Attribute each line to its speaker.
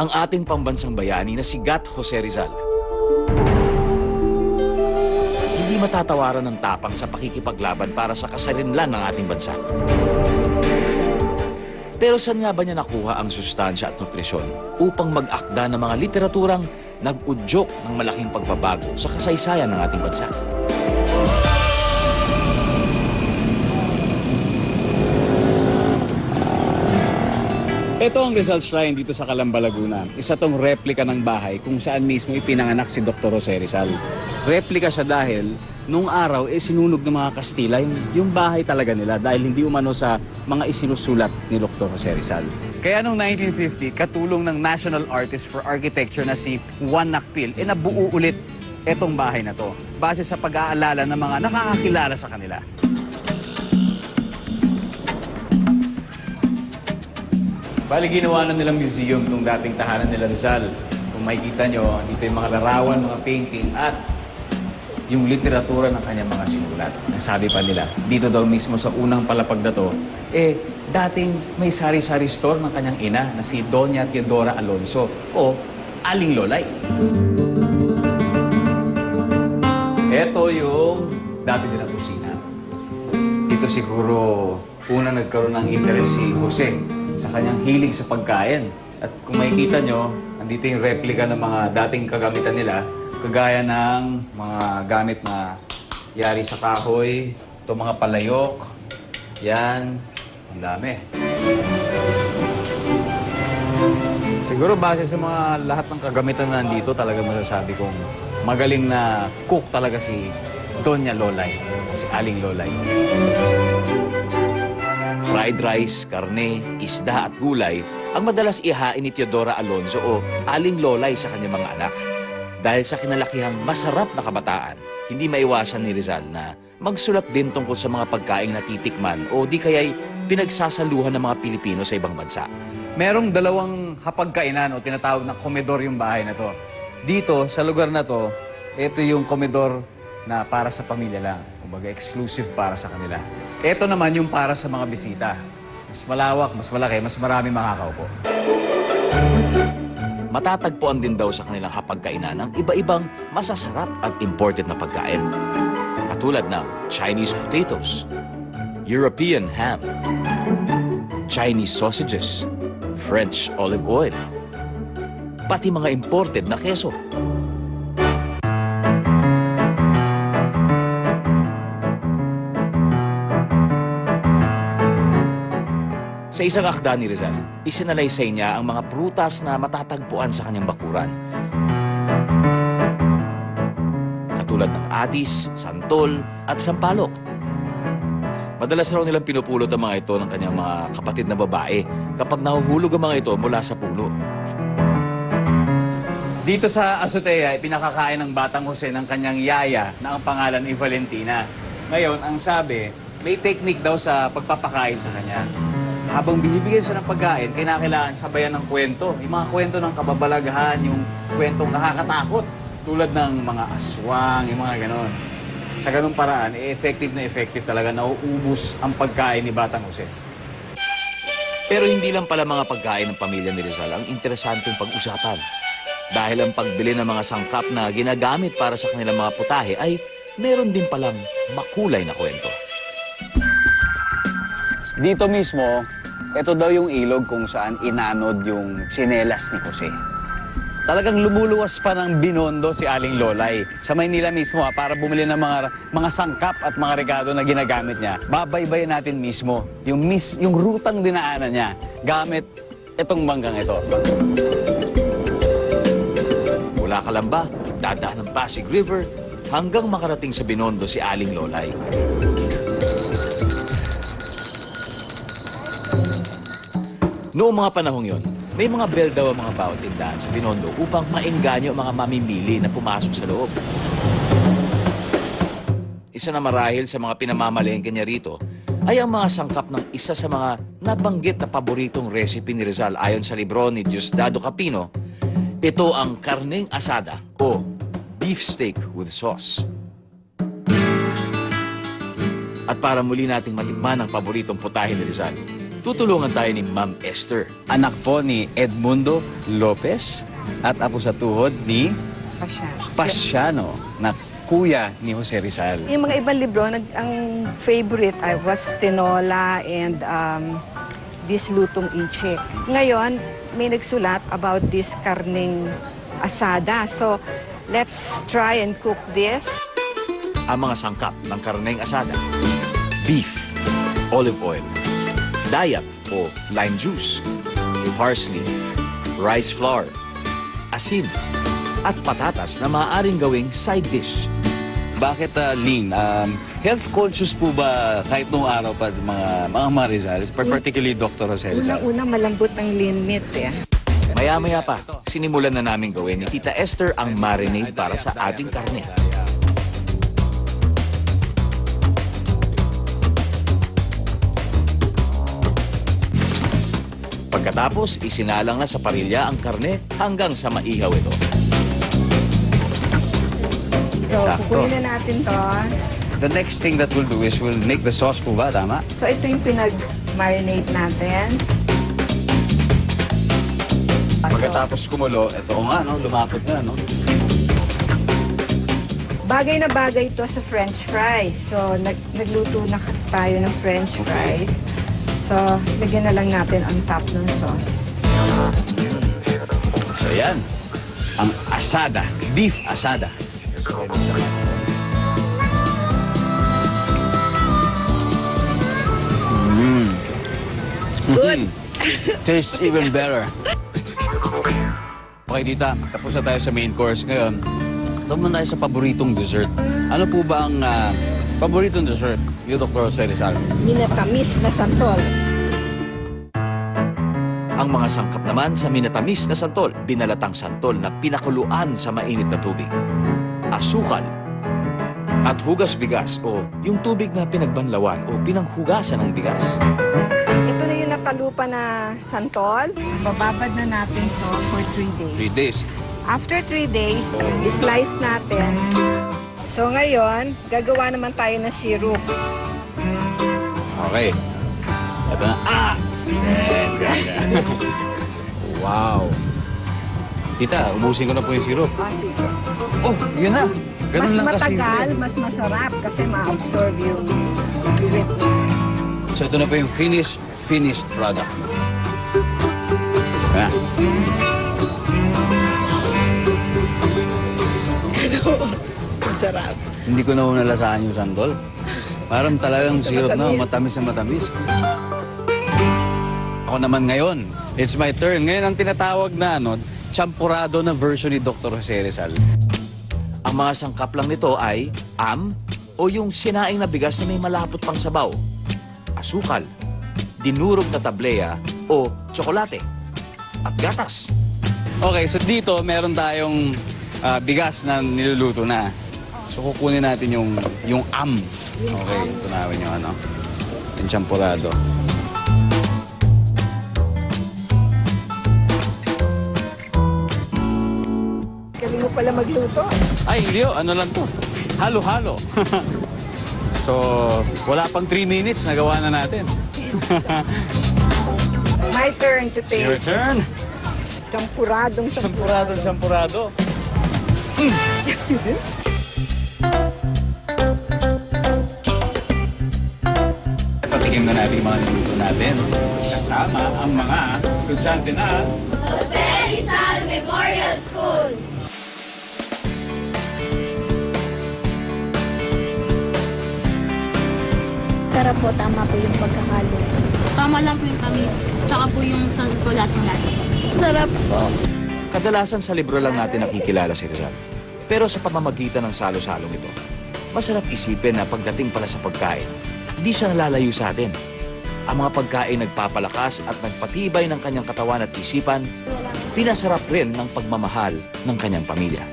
Speaker 1: ang ating pambansang bayani na si Gat Jose Rizal. Hindi matatawaran ng tapang sa pakikipaglaban para sa kasarinlan ng ating bansa. Pero saan nga ba niya nakuha ang sustansya at nutrisyon upang mag-akda ng mga literaturang nag-udyok ng malaking pagbabago sa kasaysayan ng ating bansa?
Speaker 2: Ito ang Rizal Shrine dito sa Calamba, Laguna. Isa tong replika ng bahay kung saan mismo ipinanganak si Dr. Jose Rizal. Replika siya dahil nung araw sinunog ng mga Kastila yung bahay talaga nila dahil hindi umano sa mga isinusulat ni Dr. Jose Rizal. Kaya noong 1950, katulong ng National Artist for Architecture na si Juan Nakpil, nabuo ulit etong bahay na to base sa pag-aalala ng mga nakakakilala sa kanila. Bali, ginawa na nilang museum itong dating tahanan nila Rizal. Kung makikita nyo, dito yung mga larawan, mga painting, at yung literatura ng kanyang mga sinulat. Nasabi pa nila, dito daw mismo sa unang palapag na to, dating may sari-sari store ng kanyang ina na si Doña Teodora Alonso o Aling Lolay. Ito yung dati nilang kusina. Dito siguro una nagkaroon ng interest si Jose sa kanyang hilig sa pagkain. At kung makikita nyo, andito yung replika ng mga dating kagamitan nila, kagaya ng mga gamit na yari sa kahoy, ito mga palayok, yan, ang dami. Siguro base sa mga lahat ng kagamitan na nandito, talaga masasabi kong magaling na cook talaga si Doña Lolay, o si Aling Lolay.
Speaker 1: Fried rice, karne, isda at gulay ang madalas ihain ni Teodora Alonso o Aling Lolay sa kanyang mga anak. Dahil sa kinalakihang masarap na kabataan, hindi maiwasan ni Rizal na magsulat din tungkol sa mga pagkaing natitikman o di kaya'y pinagsasaluhan ng mga Pilipino sa ibang bansa.
Speaker 2: Merong dalawang hapagkainan o tinatawag na komedor yung bahay na to. Dito, sa lugar na to, ito yung komedor na para sa pamilya lang. Kumbaga, exclusive para sa kanila. Ito naman yung para sa mga bisita. Mas malawak, mas malaki, mas marami makakaupo.
Speaker 1: Matatagpuan din daw sa kanilang hapagkainan ang iba-ibang masasarap at imported na pagkain. Katulad ng Chinese potatoes, European ham, Chinese sausages, French olive oil, pati mga imported na keso. Sa isang akda ni Rizal, isinalaysay niya ang mga prutas na matatagpuan sa kanyang bakuran. Katulad ng atis, santol, at sampalok. Madalas raw nilang pinupulot ang mga ito ng kanyang mga kapatid na babae kapag nahuhulog ang mga ito mula sa puno.
Speaker 2: Dito sa azotea, pinakakain ng Batang Jose ng kanyang yaya na ang pangalan ay Valentina. Ngayon, ang sabi, may technique daw sa pagpapakain sa kanya. Habang binibigyan siya ng pagkain, kailangan sabayan ng kwento. Yung mga kwento ng kababalaghan, yung kwentong nakakatakot. Tulad ng mga aswang, yung mga ganon. Sa ganung paraan, effective na effective talaga nauubos ang pagkain ni Batang Jose.
Speaker 1: Pero hindi lang pala mga pagkain ng pamilya ni Rizal ang interesanteng pag-usapan. Dahil ang pagbili ng mga sangkap na ginagamit para sa kanilang mga putahe ay meron din palang makulay na kwento.
Speaker 2: Dito mismo, ito daw yung ilog kung saan inanod yung tsinelas ni Jose. Talagang lumuluwas pa ng Binondo si Aling Lolay. Sa Maynila mismo para bumili ng mga sangkap at mga regalo na ginagamit niya. Babaybayin natin mismo yung rutang dinaanan niya gamit itong banggang ito.
Speaker 1: Mula Calamba, dadaan ng Pasig River hanggang makarating sa Binondo si Aling Lolay. Noong mga panahong yon, may mga bell daw ang mga bawat tindahan sa Binondo upang maengganyo ang mga mamimili na pumasok sa loob. Isa na marahil sa mga pinamamalengke niya rito ay ang mga sangkap ng isa sa mga nabanggit na paboritong recipe ni Rizal ayon sa libro ni Diosdado Capino. Ito ang karneng asada o beef steak with sauce. At para muli nating matikman ang paboritong putahe ni Rizal, Tutulungan tayo ni Ma'am Esther.
Speaker 2: Anak po ni Edmundo Lopez at apo sa tuhod ni Pasiano na kuya ni Jose Rizal.
Speaker 3: Yung mga ibang libro, ang favorite ay was Tinola and this Lutong Inche. Ngayon, may nagsulat about this karning asada. So, let's try and cook this.
Speaker 1: Ang mga sangkap ng karneng asada: beef, olive oil, dayap o lime juice, parsley, rice flour, asin, at patatas na maaaring gawing side dish.
Speaker 2: Bakit lean? Health conscious po ba kahit noong araw pa mga Rizal, particularly Dr. Jose Rizal?
Speaker 3: Una-una, malambot ang lean meat eh.
Speaker 1: Maya-maya pa, sinimulan na namin gawin ni Tita Esther ang marinade para sa ating karne. Pagkatapos, isinalang na sa parilya ang karne hanggang sa maihaw ito.
Speaker 3: So,
Speaker 2: Sakto.
Speaker 3: kukunin na natin to.
Speaker 2: The next thing that we'll do is we'll make the sauce po ba, tama?
Speaker 3: So, ito yung pinag-marinate natin.
Speaker 2: Pagkatapos kumulo, ito nga, no? Lumapot na, no?
Speaker 3: Bagay na bagay ito sa French fries. So, nagluto na tayo ng French fries. So, lagyan na lang natin on top ng sauce.
Speaker 2: So yan, ang asada, beef asada.
Speaker 3: Good.
Speaker 2: Tastes even better. Okay, tita, tapos na tayo sa main course ngayon. Naman tayo sa paboritong dessert. Ano po ba ang paboritong dessert ni Dr. Jose Rizal?
Speaker 3: Minatamis na santol.
Speaker 1: Ang mga sangkap naman sa minatamis na santol, binalatang santol na pinakuluan sa mainit na tubig, asukal, at hugas bigas o yung tubig na pinagbanlawan o pinanghugasan ng bigas.
Speaker 3: Ito na yung natalupa na santol. Bababad na natin to for 3 days.
Speaker 2: 3 days.
Speaker 3: After 3 days, slice natin. So ngayon, gagawa naman tayo ng syrup.
Speaker 2: Okay. Ito na. Ah! Wow. Tita, ubusin ko na po yung syrup.
Speaker 3: Sige.
Speaker 2: Oh, yun na. Ganun
Speaker 3: Mas
Speaker 2: lang
Speaker 3: matagal,
Speaker 2: kasimple.
Speaker 3: mas masarap kasi ma-absorb yung sweetness.
Speaker 2: So ito na po yung finished product. Ayan.
Speaker 3: Masarap.
Speaker 2: Hindi ko na unalasahan yung santol. Parang talagang syrup na, matamis na matamis. Ako naman ngayon, it's my turn. Ngayon ang tinatawag na champurado na version ni Dr. Jose Rizal.
Speaker 1: Ang mga sangkap lang nito ay am o yung sinaing na bigas na may malapot pang sabaw, asukal, dinurog na tableya o tsokolate, at gatas.
Speaker 2: Okay, so dito meron tayong bigas na niluluto na. So kukunin natin yung am. Okay, tunawin yung yung champurado.
Speaker 3: Galing mo pala magluto.
Speaker 2: Ay, hindi oh, ano lang to. Halo-halo. So, wala pang 3 minutes, nagawa na natin.
Speaker 3: My turn to
Speaker 2: It's your
Speaker 3: taste.
Speaker 2: turn.
Speaker 3: Champuradong
Speaker 2: Champurado, champurado. Patikim na natin yung mga niluto natin. Kasama ang mga estudyante na
Speaker 4: Jose Rizal Memorial School.
Speaker 5: Sarap po, tama po yung pagkakalo.
Speaker 4: Tama lang po yung tamis, tsaka po yung lasang-lasa po.
Speaker 5: Sarap po.
Speaker 1: Kadalasan sa libro lang natin nakikilala si Rizal. Pero sa pamamagitan ng salo-salong ito, masarap isipin na pagdating pala sa pagkain, hindi siya nalalayo sa atin. Ang mga pagkain nagpapalakas at nagpatibay ng kanyang katawan at isipan, pinasarap rin ng pagmamahal ng kanyang pamilya.